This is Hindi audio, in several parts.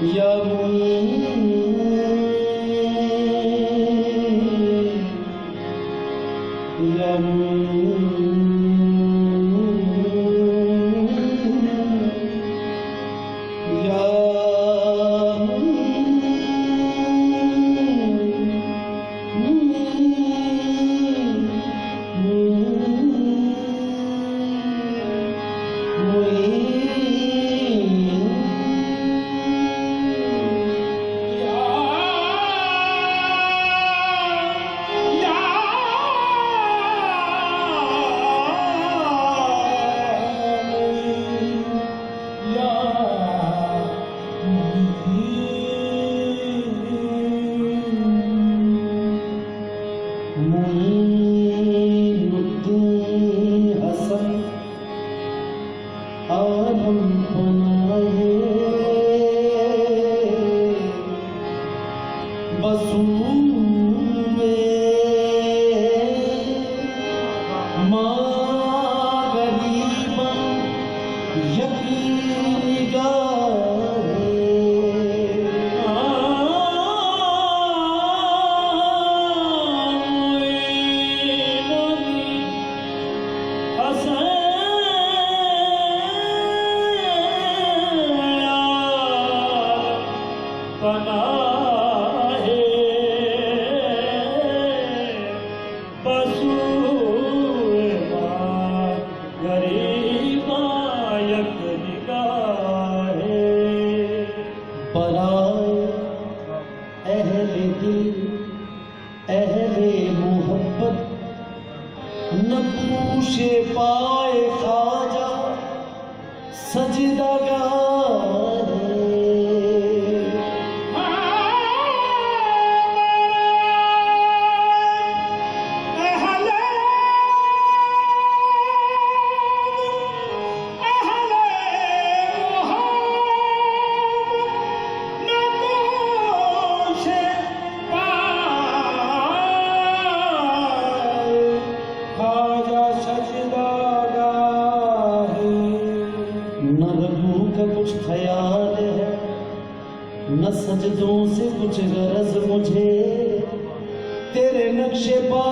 या मोन या सजदों से कुछ गरज मुझे तेरे नक्शे पा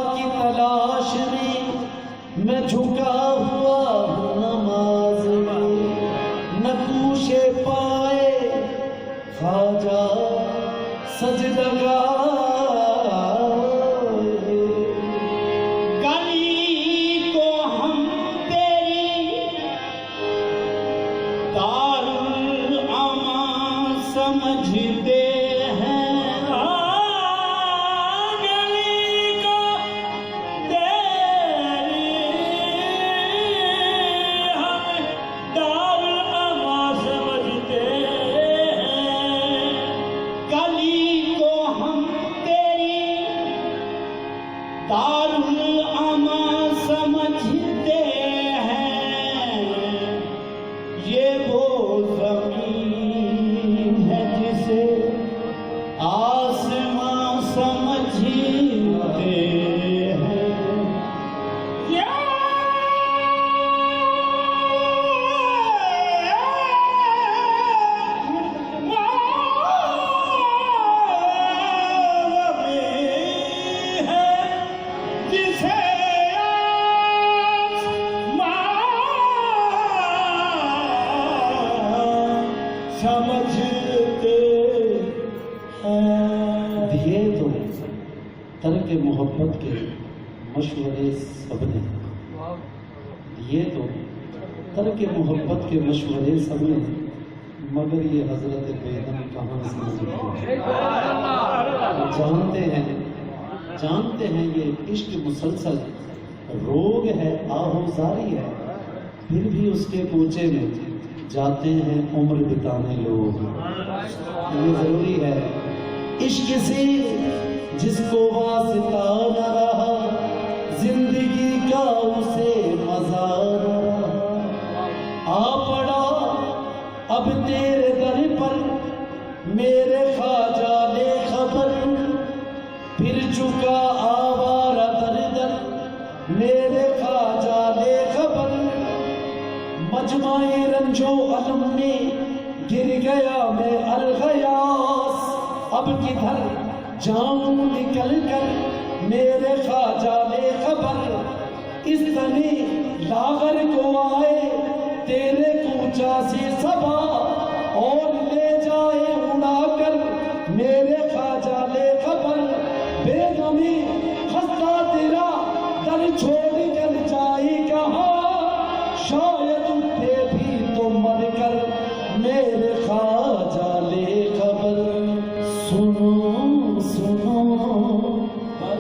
की तलाश में मैं झुका हुआ हूँ नमाज में नक्शे पाए ख्वाजा सजदगा मोहब्बत के मशवरे सबने ये तो तरक मोहब्बत के मशवरे सबने मगर ये हजरत बेदम कहाँ से जानते हैं ये इश्क मुसलसल रोग है आहोजारी है फिर भी उसके पूछे में जाते हैं उम्र बिताने लोग। ये जरूरी है इश्क से जिसको वास्ता न रहा जिंदगी का उसे मजा न रहा आ पड़ा अब तेरे दर पर मेरे ख्वाजा ने खबर फिर चुका आवारा दर दर मेरे ख्वाजा ने खबर मजमाए रंजो अलम में गिर गया मैं अलगयास, अब किधर जाऊं निकल कर मेरे ख्वाजा ले खबर, इस तने लागर को आए तेरे कूचा से सबा, और ले जाए उड़ा कर मेरे ख्वाजा ले खबर, बेगमी खस्ता तेरा दर छोड़ कर जाए कहाँ, शायद उठे भी तो मर कर मेरे ख्वाजा ले खबर। सुनो सुनो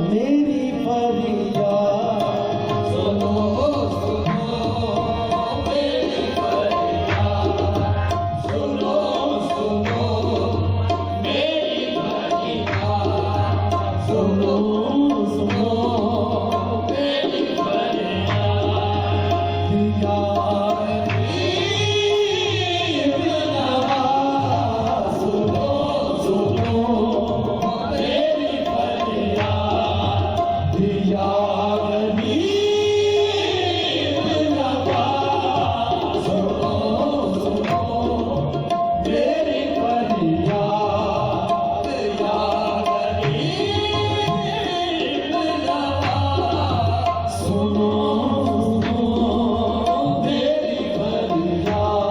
मेरी फरियाद, सुनो सुनो मेरी फरियाद, सुनो सुनो मेरी फरियाद, सुनो सुनो मेरी फरियाद, या गरीब नवाज, सुनो सुनो मेरी फरियाद, या गरीब नवाज, सुनो सुनो मेरी फरियाद, या गरीब नवाज, सुनो सुनो मेरी फरियाद,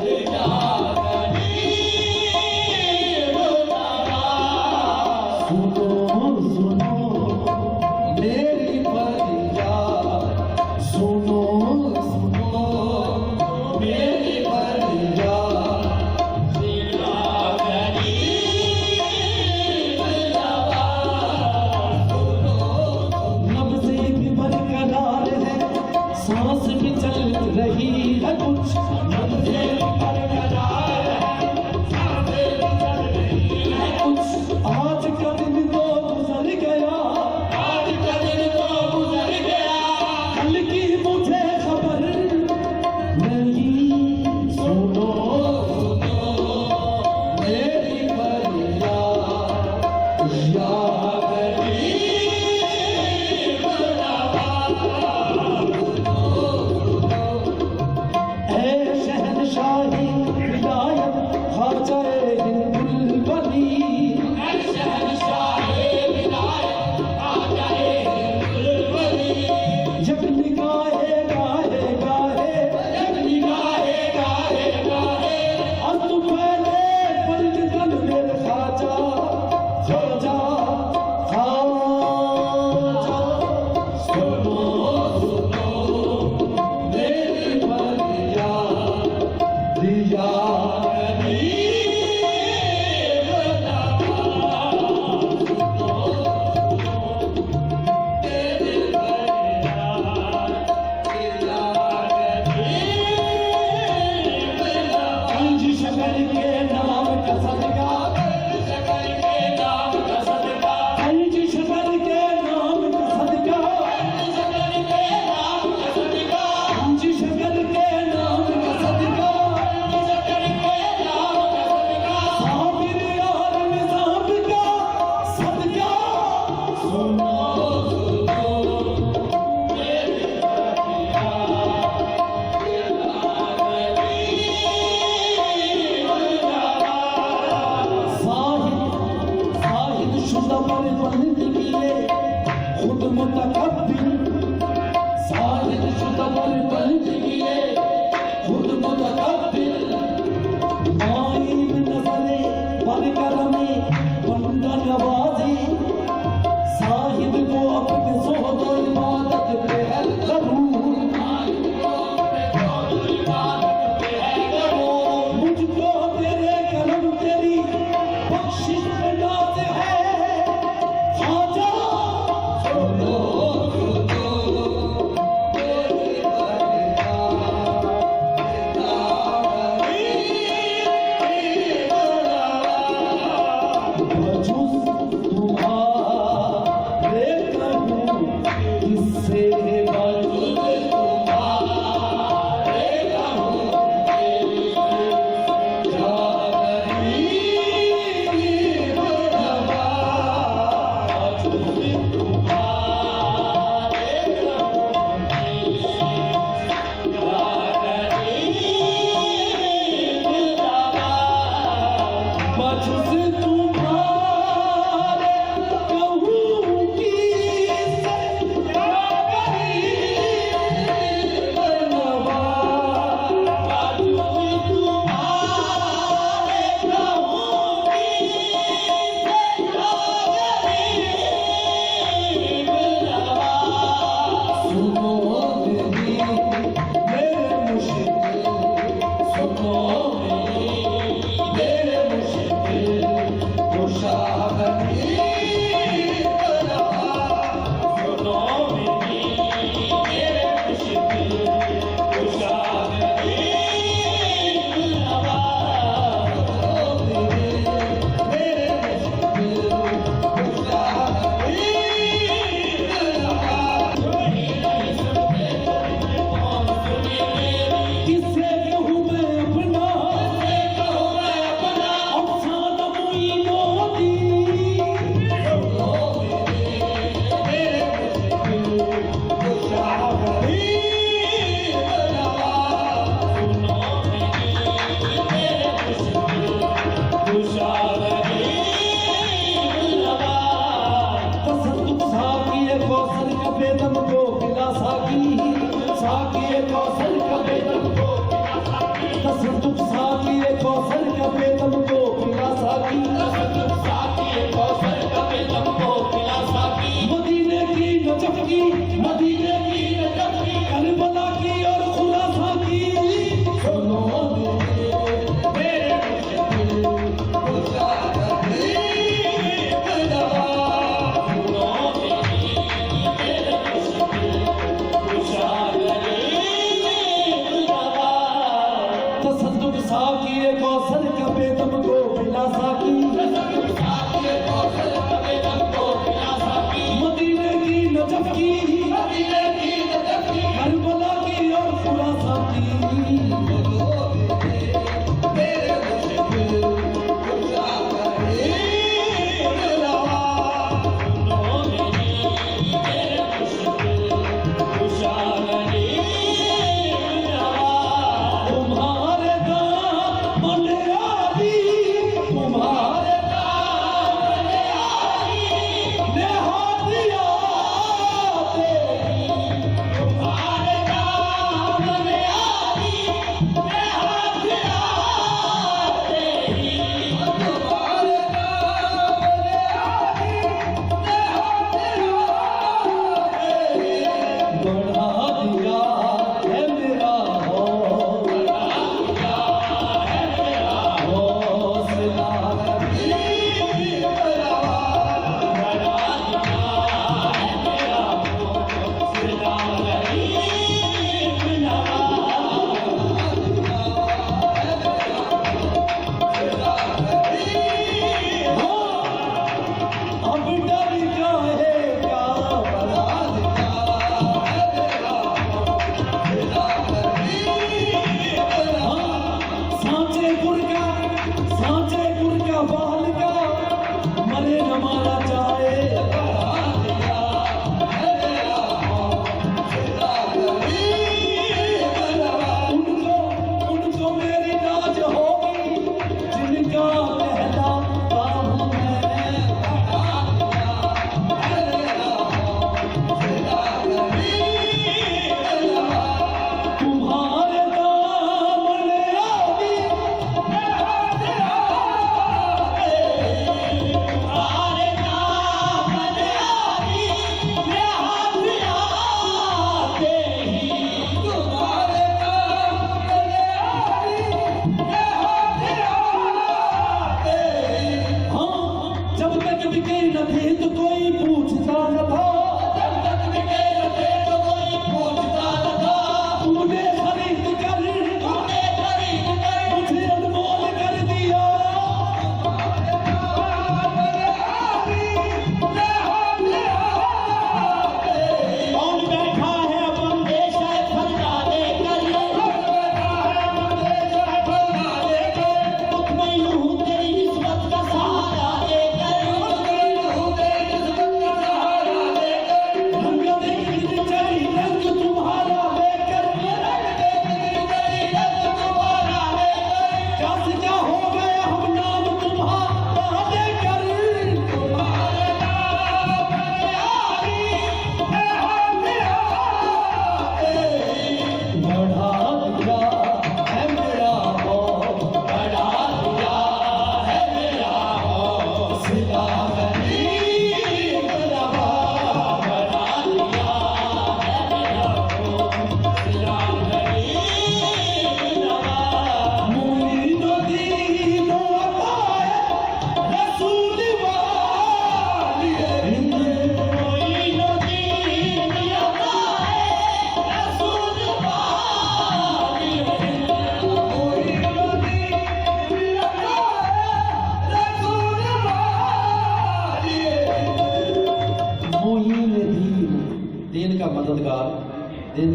या गरीब नवाज, सुनो सुनो मेरी फरियाद, सुनो सुनो मेरी फरियाद, या गरीब नवाज, नब्ज़े भी बरकरार है, सांस भी चल रही है कुछ, नब्ज़े भी बरकरार है, सांसें भी चल रही है कुछ, आज का दिन तो गुजर गया, आज का दिन तो गुजर गया, कल की मुझे खबर नहीं, सुनो सुनो मेरी फरियाद, या गरीब नवाज, ऐ शहंशाही विलायत ख्वाजा हिंदुल वली, ऐ शहंशाही विलायत ख्वाजा हिंदुल वली, जब निगाहे गाहे गाहे, जब निगाहे गाहे गाहे, और तू पहले पलट कर मेरे ख्वाजा ख्वाजा ख्वाजा, सुनो सुनो मेरी फरियाद, या गरीब नवाज, सुनो मेरी फरियाद, या गरीब नवाज, कंज शकर के नाम का सदका, कंज शकर के नाम का सदका, कंज शकर के नाम का सदका, कंज शकर के नाम का सदका, कंज शकर के नाम का सदका, कंज शकर के नाम का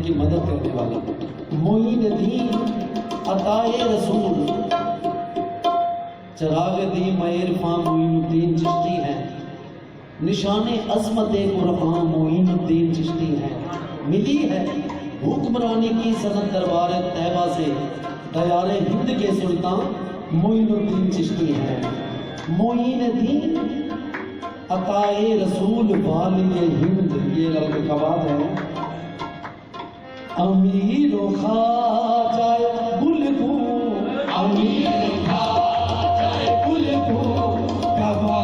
उनकी मदद करने वाला मोइन दीन अताए रसूल चराग दी मयरफा मोइन उद्दीन चिश्ती हैं, निशाने अज़मत कुरआन मोइन उद्दीन चिश्ती हैं। मिली है हुक्मरानी की सनत दरबार तैयबा से दयारे हिंद के सुल्तान मोइन उद्दीन चिश्ती हैं। मोइन दीन अताए रसूल वालिए हिंद, ये लफ्ज़ का बात है। अमीर ख़ाजा बुलबुल, अमीर ख़ाजा बुलबुल कवाली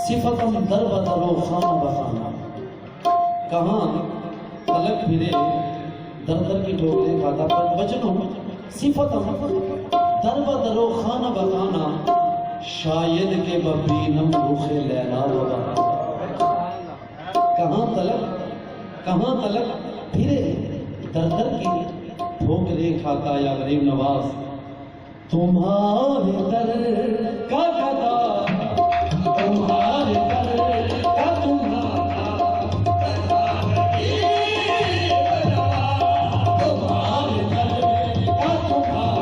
सिफतम दर बदरो खाना बखाना, कहाँ तलक फिरे दर दर की ठोकरें खाता पर बचनो सिफतम दर बदरो खाना बखाना, शायद के बबीनम रुखे लैला वबा। कहाँ तलक फिरे दर दर की ठोकरें खाता या गरीब नवाज, तुम्हारे दर का गदा तुम्हारे दर का तुम्हारा तुम्हारे दर का तुम्हारा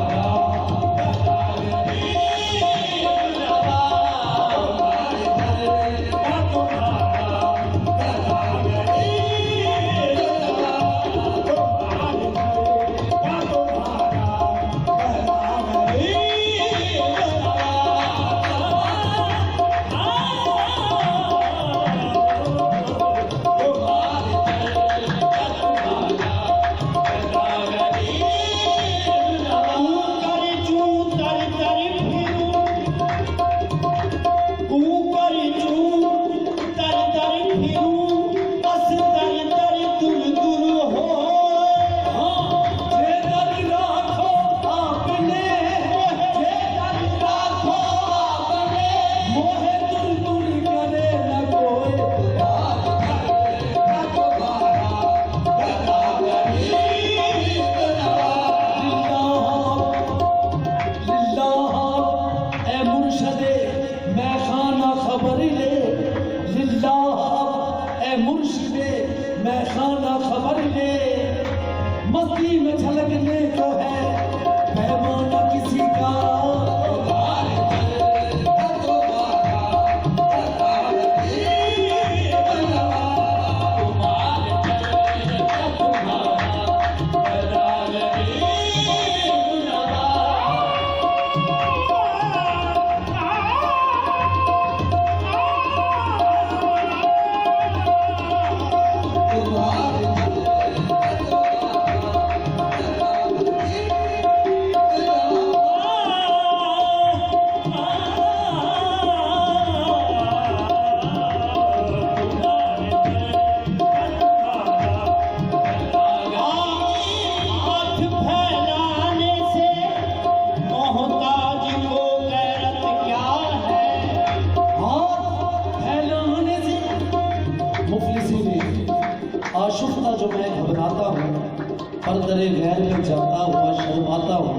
करता हुआ शर्माता हूँ।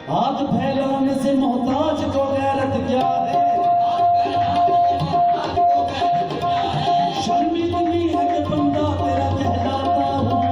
हाथ फैलाने से मोहताज को गैरत क्या है? शर्म इतनी है कि बंदा तेरा कहलाता हूँ।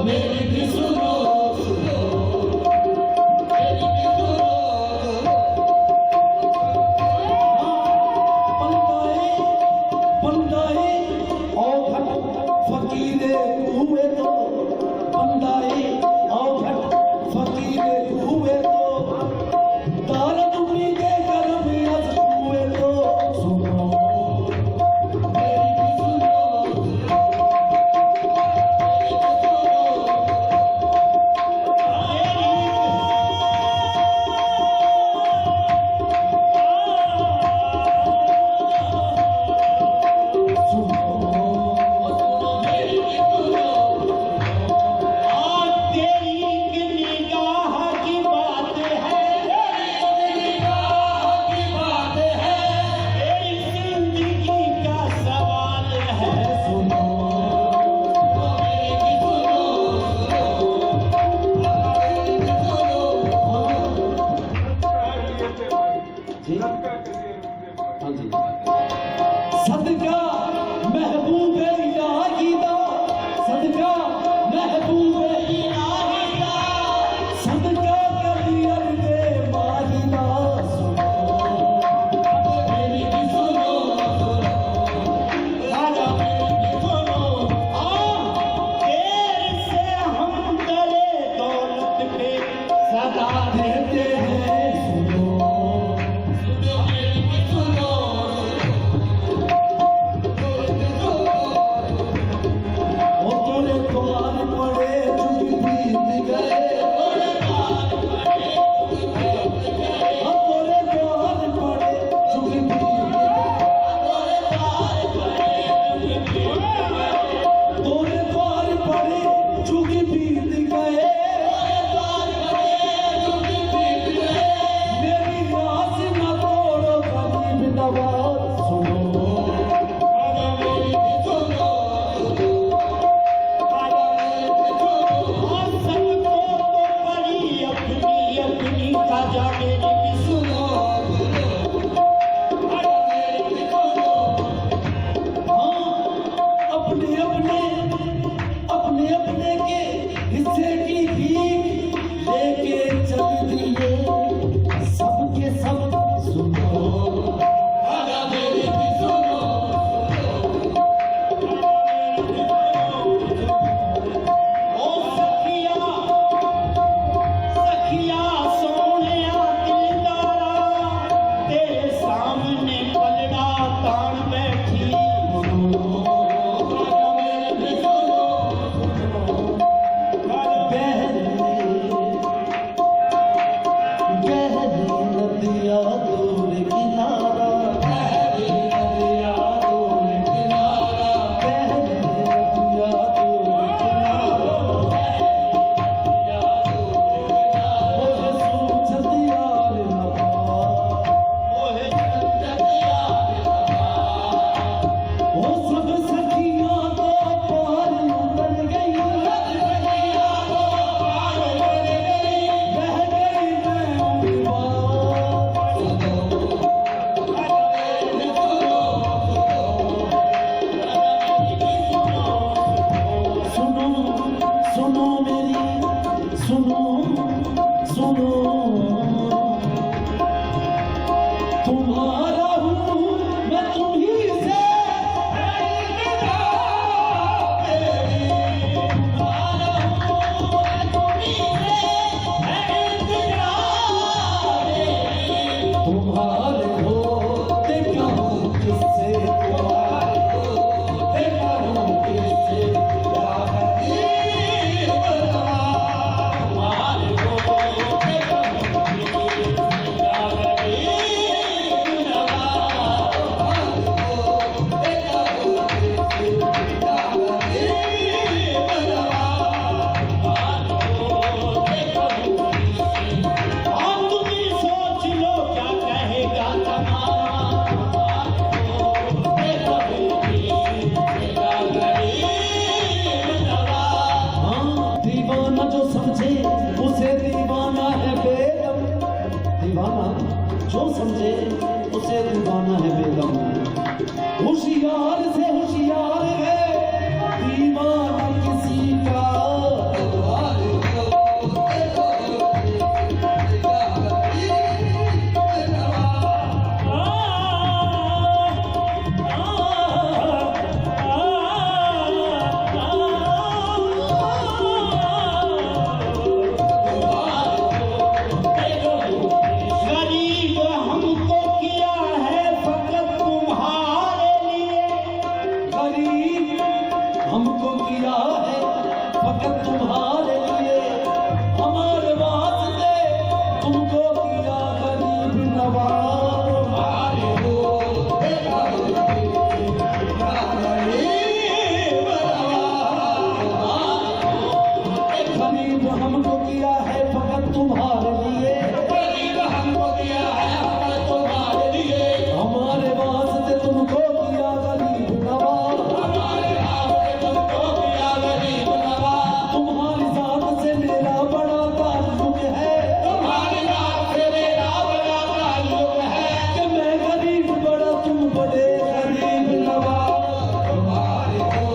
मेरी भी सुनो मेरी भी सुनो बंदाए औघट फकीरे हुए तो बंदाए औघट फकीरे हुए तो तारत उम्मीदे करम अज हुए तो सुनो मेरी भी सुनो सदका महबूब इलाही दा सदका महबूब इलाही दा सदका कबीर दे माही दा सुनो मेरी भी सुनो राजा मेरी भी सुनो देर से हम करे दौलत पे सदा देते हैं सुनो मेरी भी सुनो तोरे द्वार पड़े चुप बीत गए तोरे द्वार पड़े चुप बीत गए तोरे द्वार पड़े चुप बीत गए मेरी आस न तोड़ो गरीब नवाज सुनो मेरी भी सुनो अपने अपने के हिस्से की भीख लेके चल दिए सबके सब सुनो मेरी भी सुनो ओ सखिया सखिया सोनिया दिलदारा तेरे सामने पलड़ा तान बैठी मेरी भी सुनो बहन फकत तुम्हारे लिए हमारे वास्ते तुमको किया गरीब नवाज। गरीब हमको किया है फकत तुम्हारे लिए, गरीब हमको किया है फकत तुम्हारे लिए, हमारे वास्ते तुमको किया गरीब नवाज, हमारे वास्ते तुमको किया गरीब नवाज। तुम्हारी जात से मेरा बड़ा ताल्लुक है, तुम्हारी जात से मेरा बड़ा ताल्लुक है कि मैं गरीब बड़ा तुम बड़े गरीब नवाज। तुम्हारे को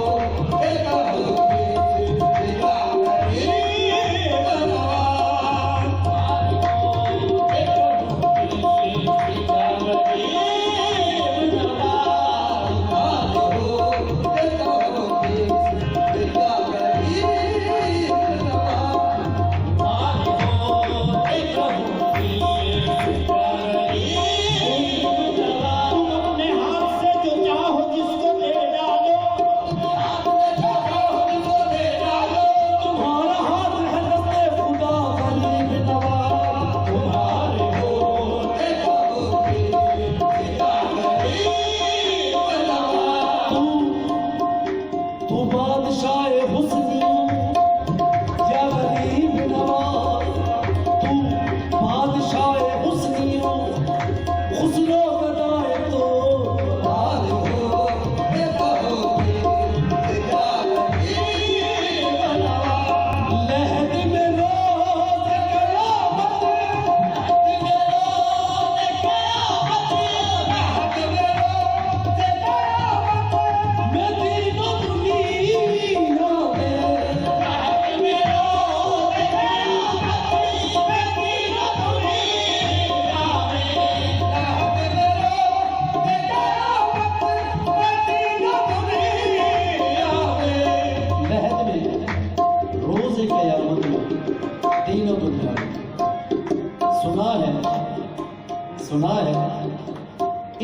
सुना है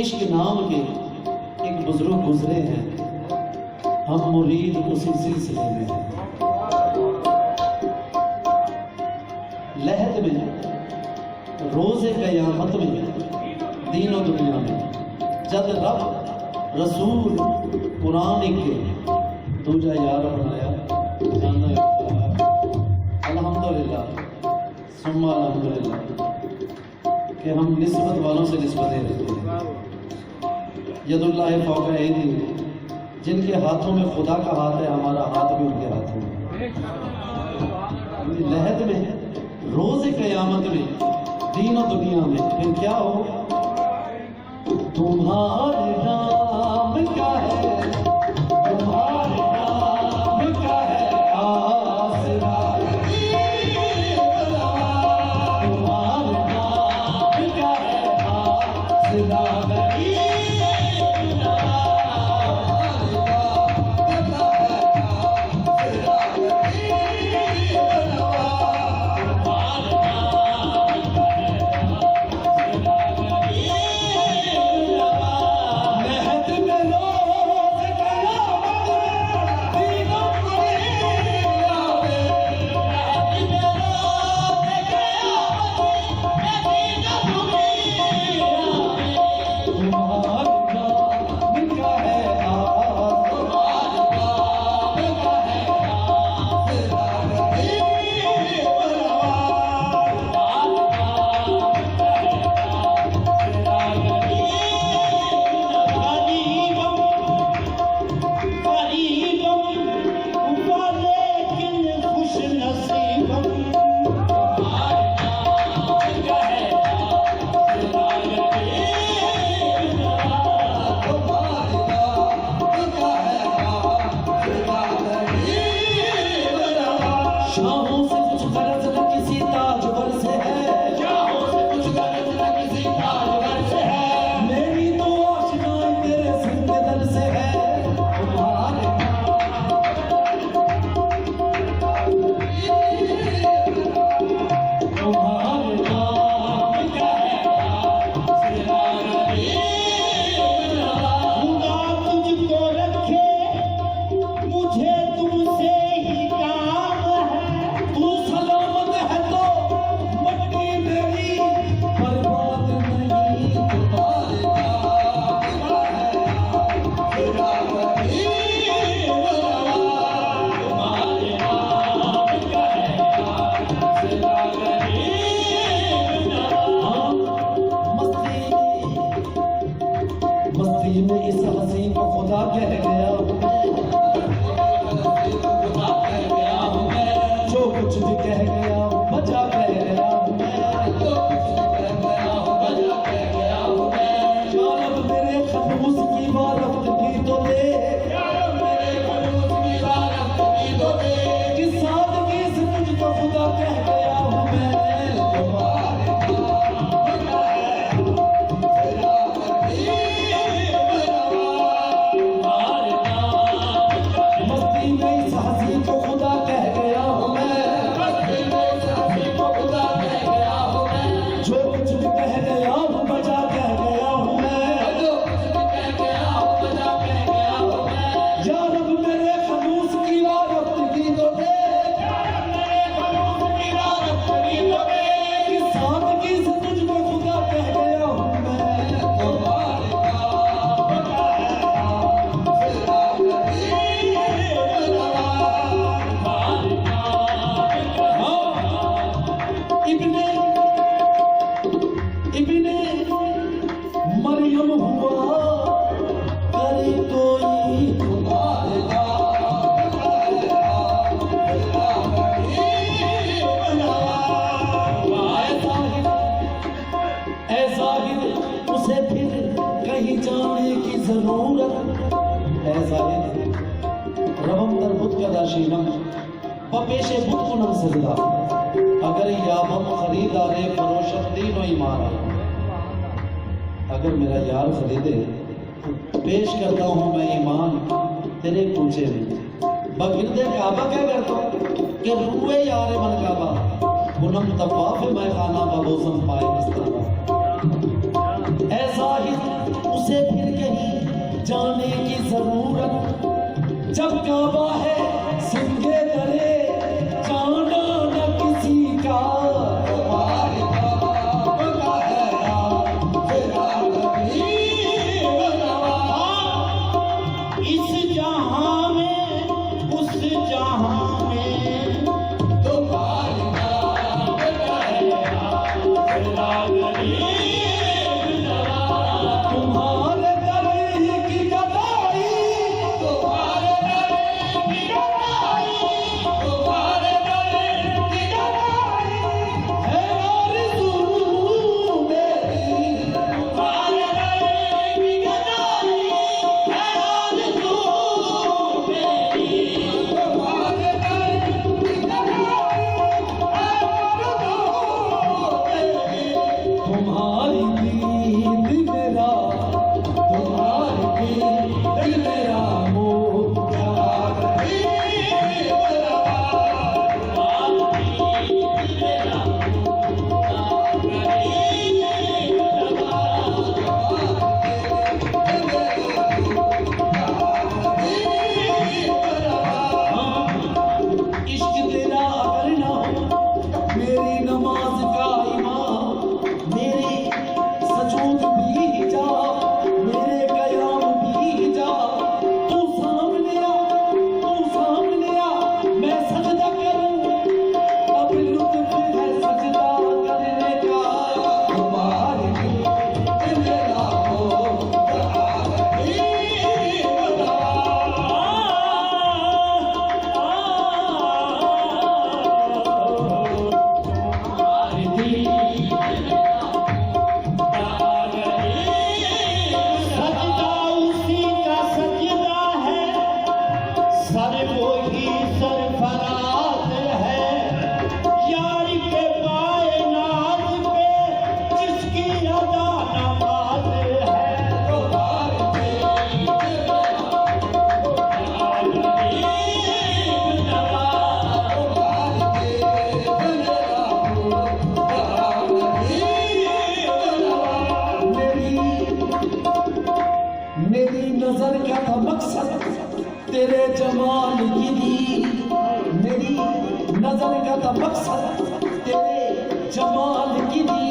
इश्क नाम के एक बुजुर्ग गुजरे हैं, हम मुरीद उसी सिलसिले में हैं। लहद में रोज़े क़यामत में दीन और दुनिया में जब रब रसूल कुरान के दूजा यार बनाया, अल्हम्दुलिल्लाह सुम्मा अल्हम्दुलिल्लाह कि हम निस्बत वालों से निस्बतें रखते हैं। यदुल्लाह फौका ऐदी, जिनके हाथों में खुदा का हाथ है, हमारा हाथ भी उनके हाथों में। लहद में रोज़े क़यामत में दीन और दुनिया में फिर क्या हो, तुम्हारे नाम क्या है, तुम्हारे नाम क्या है आसरा, तुम्हारे नाम क्या है आसरा। मुझे तुमसे ही काम कुछ भी कह गया हूँ बजा कह गया हूँ मैं, जो कुछ भी कह गया हूँ बजा कह गया हूँ मैं। या रब मेरे खलूस की वारफ्तगी तो दे, या रब मेरे खलूस की वारफ्तगी तो दे, कि सादगी से तुझको खुदा कह गया हूँ मैं। पेशे बुत कुनम सजदा अगर याबम खरीदारे फरोशंदीन व ईमारा, अगर मेरा यार खरीदे तो पेश करता हूँ मैं ईमान तेरे पूछे में। बगिरदे काबा क्या करता हूँ कि रुए यार मनकाबा कुनम तवाफ मैं खाना बबोसम पाए मस्ताना। ऐसा ही उसे फिर कहीं जाने की जरूरत, जब काबा है सिंगे करे जाना न किसी का। इस जहां में उस जहां में तुम्हारे दर की गदाई, तुम्हारे दर की गदाई, तुम्हारे दर की गदाई है आरज़ू मेरी, तुम्हारे दर की गदाई है आरज़ू मेरी, तुम्हारे दर की गदाई है आरज़ू मेरी। तुम्हारी दीद मेरा, तुम्हारी दीद मेरा मोह तुम्हारी मेरा, इश्क तेरा अगर ना हो मेरी नमाज का इमाम, मेरे सजूद भी जा, मेरे कयाम भी जा। तू सामने आ, तू सामने आ, मैं सजदा करूं, अब लुत्फ है सजदा करने का। तुम्हारे दिल मेरा हो तुम्हारी बता। सजदा उसी का सजदा है, सर वही सरफराज है, यार के पाए नाज पे जिसकी अदा नमाज है। तुम्हारे मेरी नजर का था मकसद तेरे जमाल की दी, मेरी नजर का था मकसद तेरे जमाल की दी।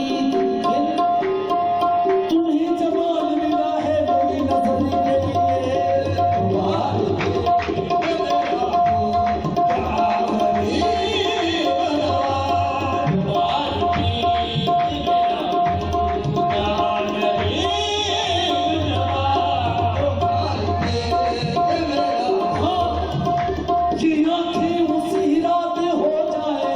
तुम्हें जमाल मिला है मेरी नजर के लिए, तुम्हारे ये आँखें उसी रात हो जाए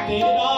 तेरा